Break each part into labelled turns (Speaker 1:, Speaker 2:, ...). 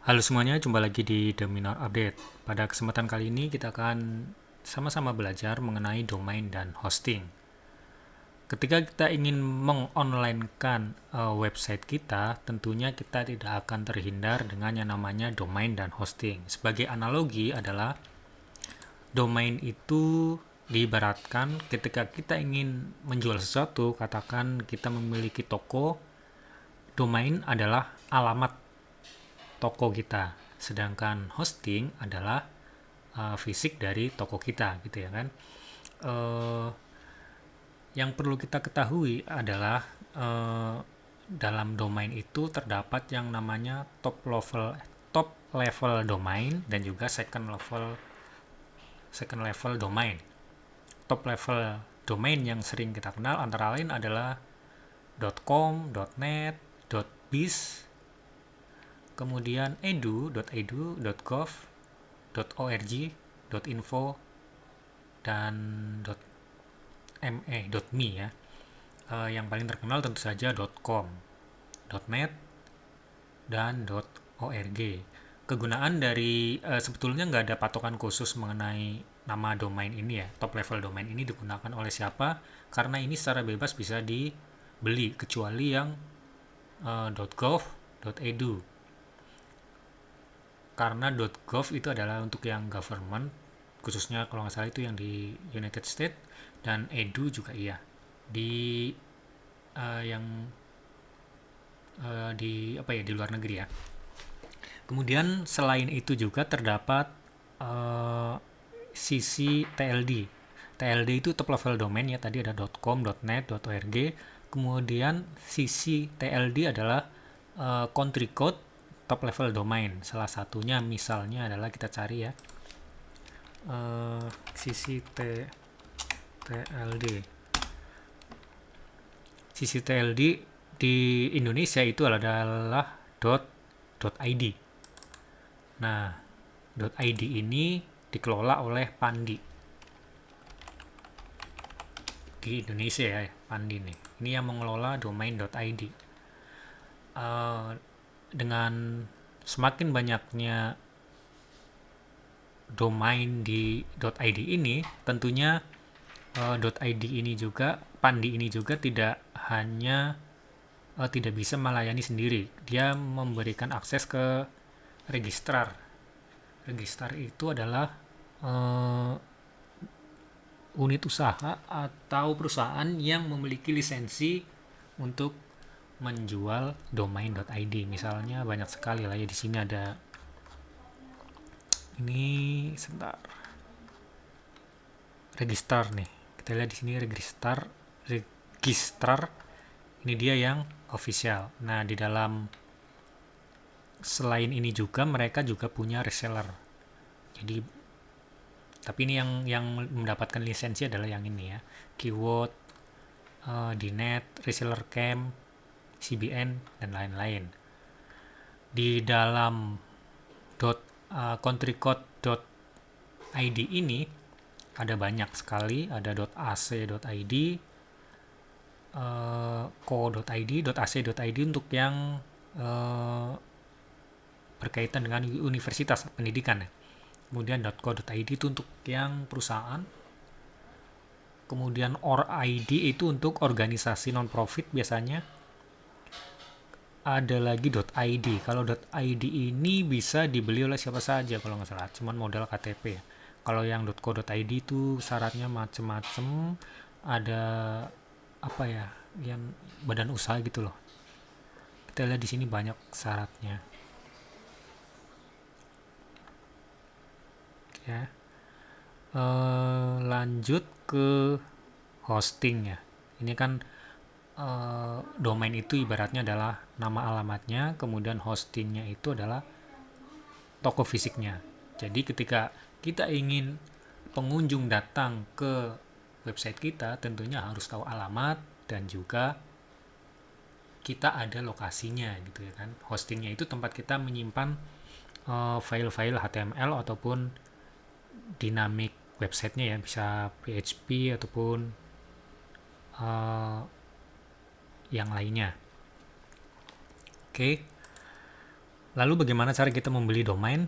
Speaker 1: Halo semuanya, jumpa lagi di The Minor Update. Pada kesempatan kali ini kita akan sama-sama belajar mengenai domain dan hosting. Ketika kita ingin mengonlinekan website kita, tentunya kita tidak akan terhindar dengan yang namanya domain dan hosting. Sebagai analogi adalah domain itu diibaratkan ketika kita ingin menjual sesuatu, katakan kita memiliki toko, domain adalah alamat toko kita, sedangkan hosting adalah fisik dari toko kita, gitu ya kan. Uh, yang perlu kita ketahui adalah dalam domain itu terdapat yang namanya top level domain dan juga second level domain. Top level domain yang sering kita kenal antara lain adalah .com, .net, .biz, kemudian edu, .gov, .org, .info, dan .me ya. Yang paling terkenal tentu saja .com, .net, dan .org. Kegunaan dari sebetulnya nggak ada patokan khusus mengenai nama domain ini ya. Top level domain ini digunakan oleh siapa? Karena ini secara bebas bisa dibeli, kecuali yang .gov, .edu. Karena .gov itu adalah untuk yang government, khususnya kalau nggak salah itu yang di United States, dan edu juga iya di yang di luar negeri ya. Kemudian selain itu juga terdapat sisi TLD. TLD itu top level domain ya, tadi ada .com, .net, .org. Kemudian sisi TLD adalah country code top level domain. Salah satunya misalnya adalah kita cari ya, sisi TLD. Sisi TLD di Indonesia itu adalah .id. Nah, .id ini dikelola oleh Pandi di Indonesia ya, Pandi nih. Ini yang mengelola domain.id. Dengan semakin banyaknya domain di .id ini, tentunya .id ini juga, Pandi ini juga tidak hanya tidak bisa melayani sendiri. Dia memberikan akses ke registrar. Registrar itu adalah unit usaha atau perusahaan yang memiliki lisensi untuk menjual domain.id. Misalnya banyak sekali lah ya, di sini ada ini sebentar. Registrar nih. Kita lihat di sini registrar. Ini dia yang official. Nah, di dalam selain ini juga mereka juga punya reseller. Jadi tapi ini yang mendapatkan lisensi adalah yang ini ya. Keyword, Dnet, reseller camp, CBN, dan lain-lain. Di dalam countrycode.id ini ada banyak sekali, ada .ac.id, co.id, .ac.id untuk yang berkaitan dengan universitas pendidikan ya. Kemudian .co.id itu untuk yang perusahaan. Kemudian .or.id itu untuk organisasi non-profit biasanya. Ada lagi .id. Kalau .id ini bisa dibeli oleh siapa saja kalau nggak salah, cuman modal KTP ya. Kalau yang .co.id itu syaratnya macem-macem, ada apa ya, yang badan usaha gitu loh. Kita lihat di sini banyak syaratnya. Ya. Lanjut ke hosting ya. Ini kan domain itu ibaratnya adalah nama alamatnya, kemudian hostingnya itu adalah toko fisiknya. Jadi ketika kita ingin pengunjung datang ke website kita, tentunya harus tahu alamat dan juga kita ada lokasinya gitu ya kan. Hostingnya itu tempat kita menyimpan file-file HTML ataupun dinamik websitenya ya, bisa PHP ataupun yang lainnya. Oke. Lalu bagaimana cara kita membeli domain?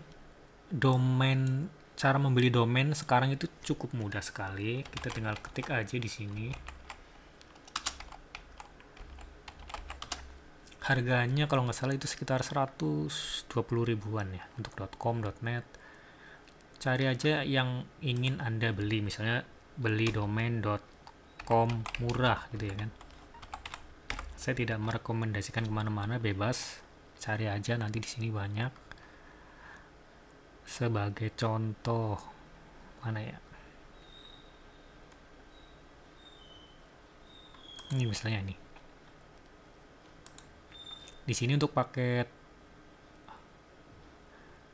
Speaker 1: Cara membeli domain sekarang itu cukup mudah sekali. Kita tinggal ketik aja di sini. Harganya kalau nggak salah itu sekitar 120 ribuan ya untuk .com, .net. Cari aja yang ingin Anda beli, misalnya beli domain .com murah gitu ya kan. Saya tidak merekomendasikan kemana-mana, bebas. Cari aja, nanti di sini banyak. Sebagai contoh, mana ya? Ini misalnya nih. Di sini untuk paket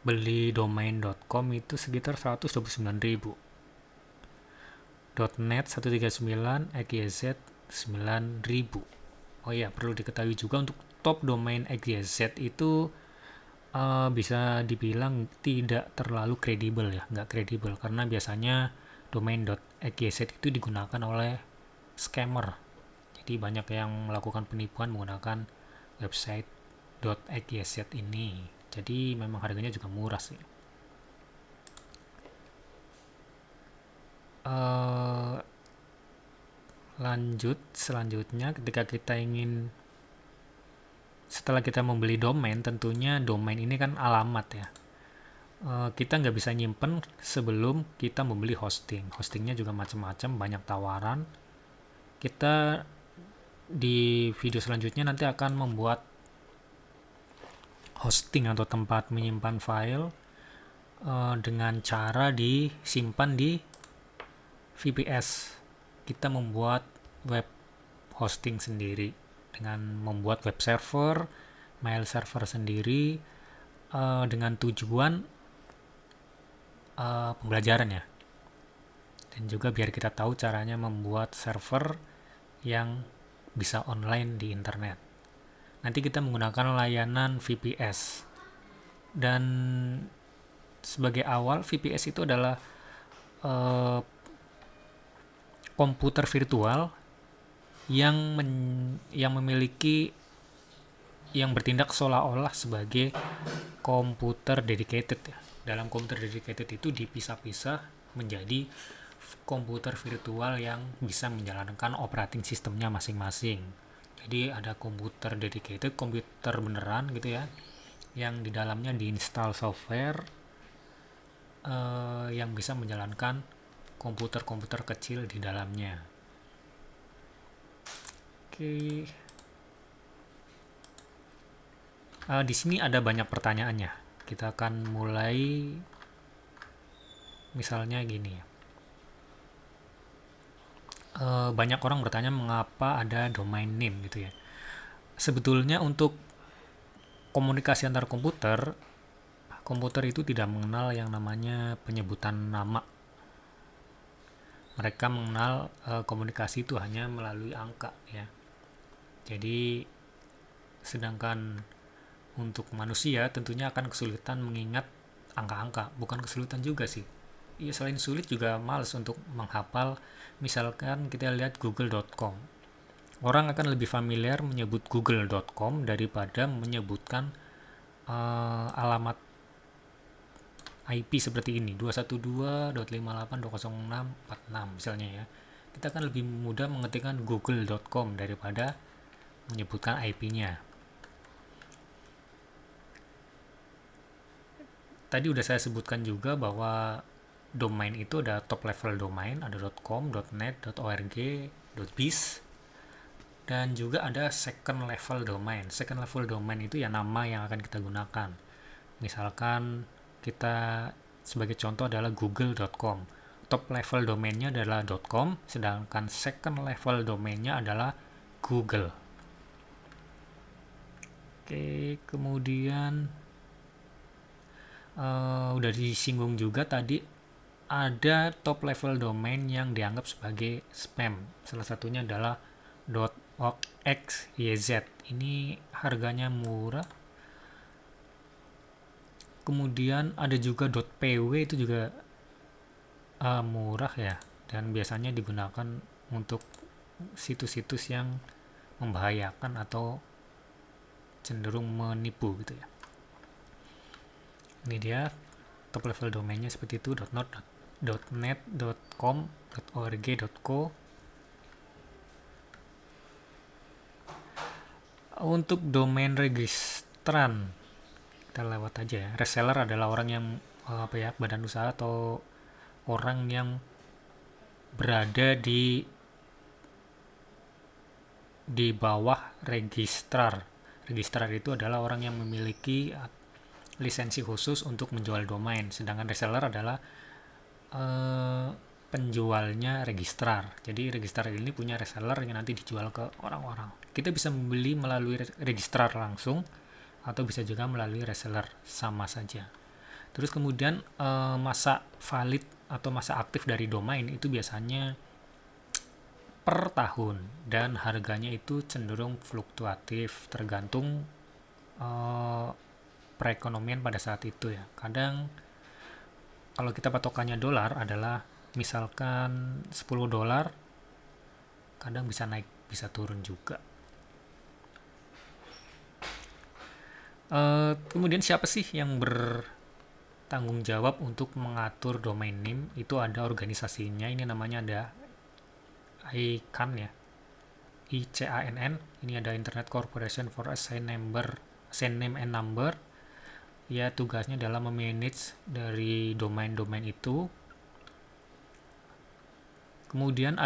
Speaker 1: beli domain.com itu sekitar 129.000. .net 139, XYZ 9.000. Oh iya, perlu diketahui juga untuk top domain XYZ itu bisa dibilang tidak terlalu kredibel ya, nggak kredibel karena biasanya domain.xyz itu digunakan oleh scammer. Jadi banyak yang melakukan penipuan menggunakan website .xyz ini. Jadi memang harganya juga murah sih. Selanjutnya ketika kita ingin, setelah kita membeli domain, tentunya domain ini kan alamat ya. Kita nggak bisa nyimpen sebelum kita membeli hosting. Hostingnya juga macam-macam, banyak tawaran. Kita di video selanjutnya nanti akan membuat hosting atau tempat menyimpan file dengan cara disimpan di VPS. Kita membuat web hosting sendiri dengan membuat web server, mail server sendiri dengan tujuan pembelajaran ya. Dan juga biar kita tahu caranya membuat server yang bisa online di internet. Nanti kita menggunakan layanan VPS. Dan sebagai awal, VPS itu adalah komputer virtual yang memiliki, yang bertindak seolah-olah sebagai komputer dedicated ya. Dalam komputer dedicated itu dipisah-pisah menjadi komputer virtual yang bisa menjalankan operating sistemnya masing-masing. Jadi ada komputer dedicated, komputer beneran gitu ya, yang di dalamnya diinstal software yang bisa menjalankan komputer-komputer kecil di dalamnya. Oke. Di sini ada banyak pertanyaannya. Kita akan mulai, misalnya gini. Banyak orang bertanya mengapa ada domain name gitu ya. Sebetulnya untuk komunikasi antar komputer itu tidak mengenal yang namanya penyebutan nama. Mereka mengenal komunikasi itu hanya melalui angka ya. Jadi sedangkan untuk manusia tentunya akan kesulitan mengingat angka-angka. Bukan kesulitan juga sih. Ya selain sulit juga males untuk menghafal. Misalkan kita lihat google.com. Orang akan lebih familiar menyebut google.com daripada menyebutkan alamat IP seperti ini 212.58.206.46 misalnya ya. Kita akan lebih mudah mengetikkan google.com daripada menyebutkan IP-nya. Tadi udah saya sebutkan juga bahwa domain itu ada top level domain, ada .com, .net, .org, .biz, dan juga ada second level domain. Second level domain itu ya nama yang akan kita gunakan. Misalkan kita sebagai contoh adalah google.com. Top level domainnya adalah .com, sedangkan second level domainnya adalah Google. Oke, kemudian udah disinggung juga tadi, ada top level domain yang dianggap sebagai spam. Salah satunya adalah .xyz. Ini harganya murah. Kemudian ada juga .pw, itu juga murah ya, dan biasanya digunakan untuk situs-situs yang membahayakan atau cenderung menipu gitu ya. Ini dia top level domainnya seperti itu, .not, .net, .com, .org, .co. Untuk domain registran kita lewat aja ya. Reseller adalah orang yang badan usaha atau orang yang berada di bawah registrar. Registrar itu adalah orang yang memiliki lisensi khusus untuk menjual domain, sedangkan reseller adalah penjualnya registrar. Jadi registrar ini punya reseller yang nanti dijual ke orang-orang. Kita bisa membeli melalui registrar langsung atau bisa juga melalui reseller, sama saja. Terus kemudian masa valid atau masa aktif dari domain itu biasanya per tahun dan harganya itu cenderung fluktuatif tergantung perekonomian pada saat itu ya. Kadang kalau kita patokannya dolar adalah misalkan $10, kadang bisa naik bisa turun juga. Kemudian siapa sih yang bertanggung jawab untuk mengatur domain name? Itu ada organisasinya, ini namanya ada ICANN ya, ICANN. Ini ada Internet Corporation for Assign Name and Number. Ya, tugasnya adalah memanage dari domain-domain itu. Kemudian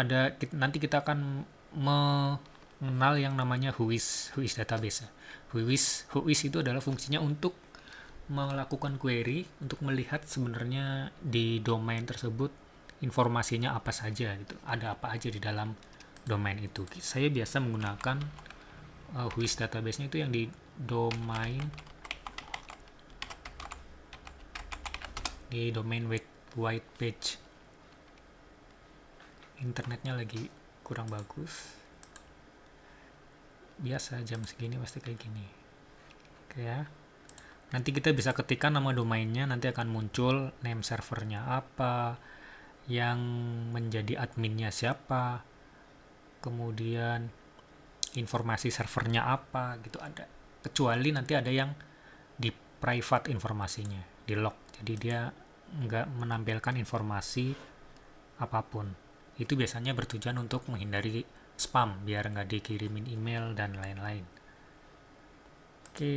Speaker 1: nanti kita akan mengenal yang namanya Whois database. Whois itu adalah fungsinya untuk melakukan query untuk melihat sebenarnya di domain tersebut informasinya apa saja gitu. Ada apa aja di dalam domain itu. Saya biasa menggunakan Whois database-nya itu yang di domain white page. Internetnya lagi kurang bagus. Biasa jam segini pasti kayak gini. Oke ya. Nanti kita bisa ketikkan nama domainnya, nanti akan muncul name servernya apa, yang menjadi adminnya siapa, kemudian informasi servernya apa gitu ada. Kecuali nanti ada yang di private informasinya, di log. Jadi dia nggak menampilkan informasi apapun. Itu biasanya bertujuan untuk menghindari spam, biar nggak dikirimin email dan lain-lain. Oke.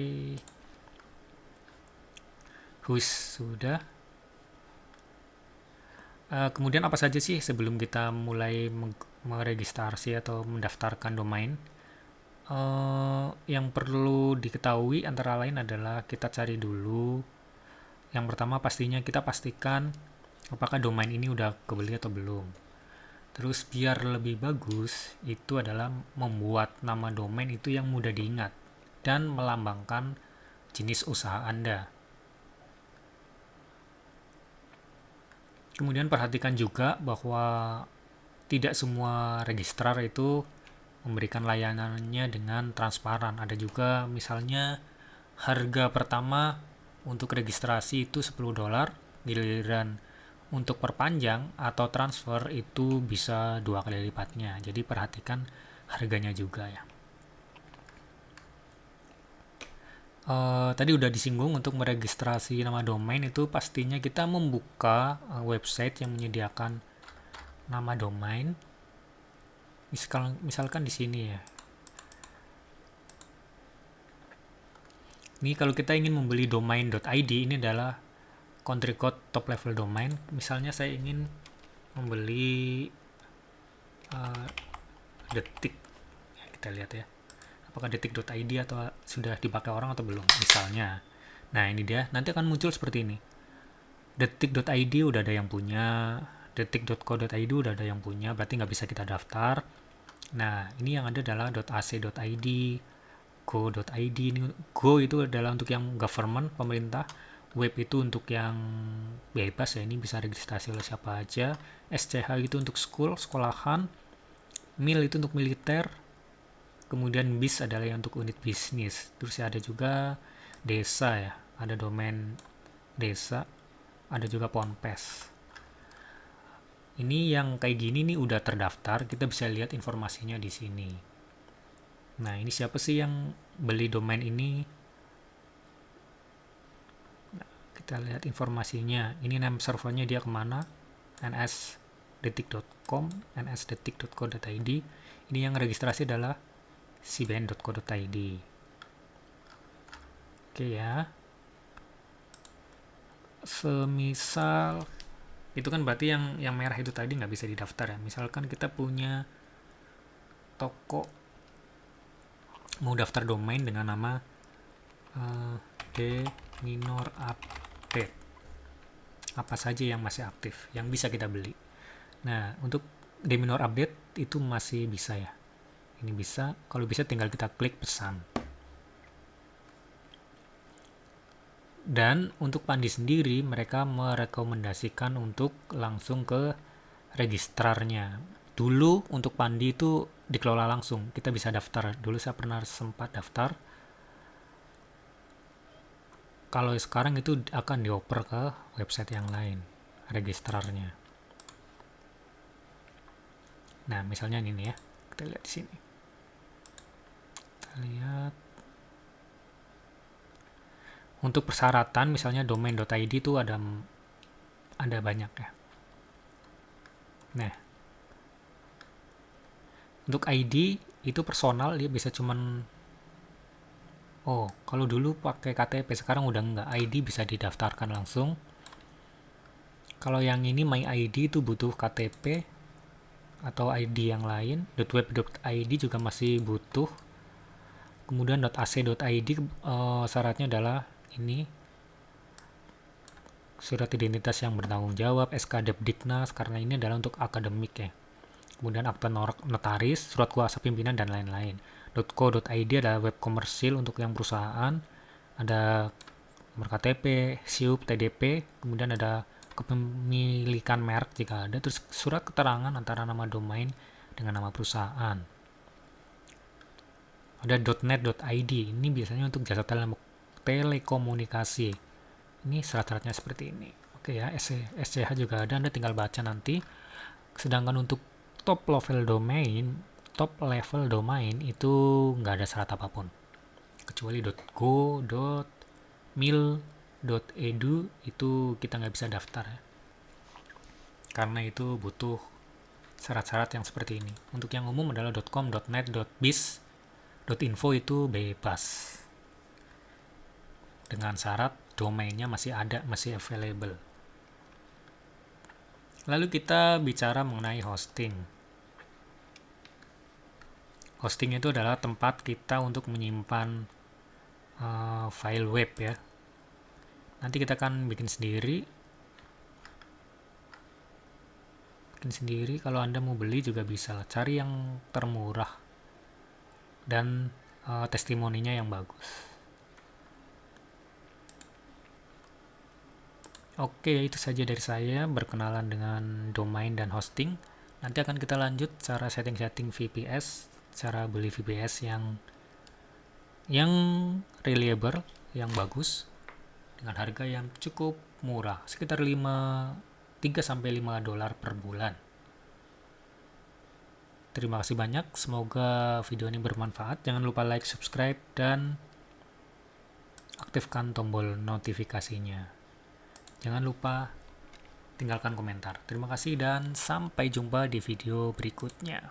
Speaker 1: Whois sudah. Kemudian apa saja sih sebelum kita mulai meregistrasi atau mendaftarkan domain? Yang perlu diketahui antara lain adalah kita cari dulu. Yang pertama pastinya kita pastikan apakah domain ini udah kebeli atau belum. Terus biar lebih bagus itu adalah membuat nama domain itu yang mudah diingat dan melambangkan jenis usaha Anda. Kemudian perhatikan juga bahwa tidak semua registrar itu memberikan layanannya dengan transparan. Ada juga misalnya harga pertama untuk registrasi itu $10, giliran untuk perpanjang atau transfer itu bisa 2 kali lipatnya. Jadi perhatikan harganya juga ya. Tadi udah disinggung untuk meregistrasi nama domain itu pastinya kita membuka website yang menyediakan nama domain. Misalkan di sini ya. Ini kalau kita ingin membeli domain.id, ini adalah country code top level domain. Misalnya saya ingin membeli detik. Ya, kita lihat ya. Apakah detik.id atau sudah dipakai orang atau belum misalnya. Nah ini dia, nanti akan muncul seperti ini. Detik.id udah ada yang punya, detik.co.id udah ada yang punya, berarti nggak bisa kita daftar. Nah ini yang ada adalah .ac.id, go.id. Go itu adalah untuk yang government, pemerintah. Web itu untuk yang bebas ya, ini bisa registrasi oleh siapa aja. SCH itu untuk sekolahan. Mil itu untuk militer. Kemudian BIS adalah yang untuk unit bisnis. Terus ada juga desa ya, ada domain desa, ada juga Ponpes. Ini yang kayak gini nih udah terdaftar, kita bisa lihat informasinya di sini. Nah, ini siapa sih yang beli domain ini? Nah, kita Kita lihat informasinya. Ini name servernya dia kemana? nsdetik.com, nsdetik.co.id. Ini yang registrasi adalah cbn.co.id. Oke ya. Semisal itu kan berarti yang merah itu tadi nggak bisa didaftar ya. Misalkan kita punya toko mau daftar domain dengan nama Deminor Update. Apa saja yang masih aktif, yang bisa kita beli. Nah, untuk Deminor Update itu masih bisa ya. Ini bisa, kalau bisa tinggal kita klik pesan. Dan untuk Pandi sendiri, mereka merekomendasikan untuk langsung ke registrarnya. Dulu untuk Pandi itu dikelola langsung, kita bisa daftar. Dulu saya pernah sempat daftar. Kalau sekarang itu akan dioper ke website yang lain, registrarnya. Nah, misalnya ini ya, kita lihat di sini. Kita lihat. Untuk persyaratan misalnya domain.id itu ada banyak ya. Nah, untuk ID itu personal, dia bisa cuman kalau dulu pakai KTP, sekarang udah enggak. ID bisa didaftarkan langsung. Kalau yang ini My ID itu butuh KTP atau ID yang lain. .web.id juga masih butuh. Kemudian .ac.id syaratnya adalah ini surat identitas yang bertanggung jawab, SK Depdiknas, karena ini adalah untuk akademik ya. Kemudian akta notaris, surat kuasa pimpinan, dan lain-lain. .co.id adalah web komersil untuk yang perusahaan, ada nomor KTP, SIUP, TDP, kemudian ada kepemilikan merek jika ada, terus surat keterangan antara nama domain dengan nama perusahaan. Ada .net.id, ini biasanya untuk jasa telekomunikasi. Ini syarat-syaratnya seperti ini. Oke ya, SCH juga ada, Anda tinggal baca nanti. Sedangkan untuk top level domain itu nggak ada syarat apapun. Kecuali .go, .mil, .edu itu kita nggak bisa daftar ya. Karena itu butuh syarat-syarat yang seperti ini. Untuk yang umum adalah .com, .net, .biz, .info itu bebas. Dengan syarat domainnya masih ada, masih available. Lalu kita bicara mengenai hosting. Hosting itu adalah tempat kita untuk menyimpan file web ya. Nanti kita akan bikin sendiri. Kalau Anda mau beli juga bisa. Cari yang termurah dan testimoninya yang bagus. Oke, itu saja dari saya berkenalan dengan domain dan hosting. Nanti akan kita lanjut cara setting-setting VPS, cara beli VPS yang reliable, yang bagus dengan harga yang cukup murah, sekitar 3-5 dolar per bulan. Terima kasih banyak, semoga video ini bermanfaat. Jangan lupa like, subscribe, dan aktifkan tombol notifikasinya. Jangan lupa tinggalkan komentar. Terima kasih dan sampai jumpa di video berikutnya.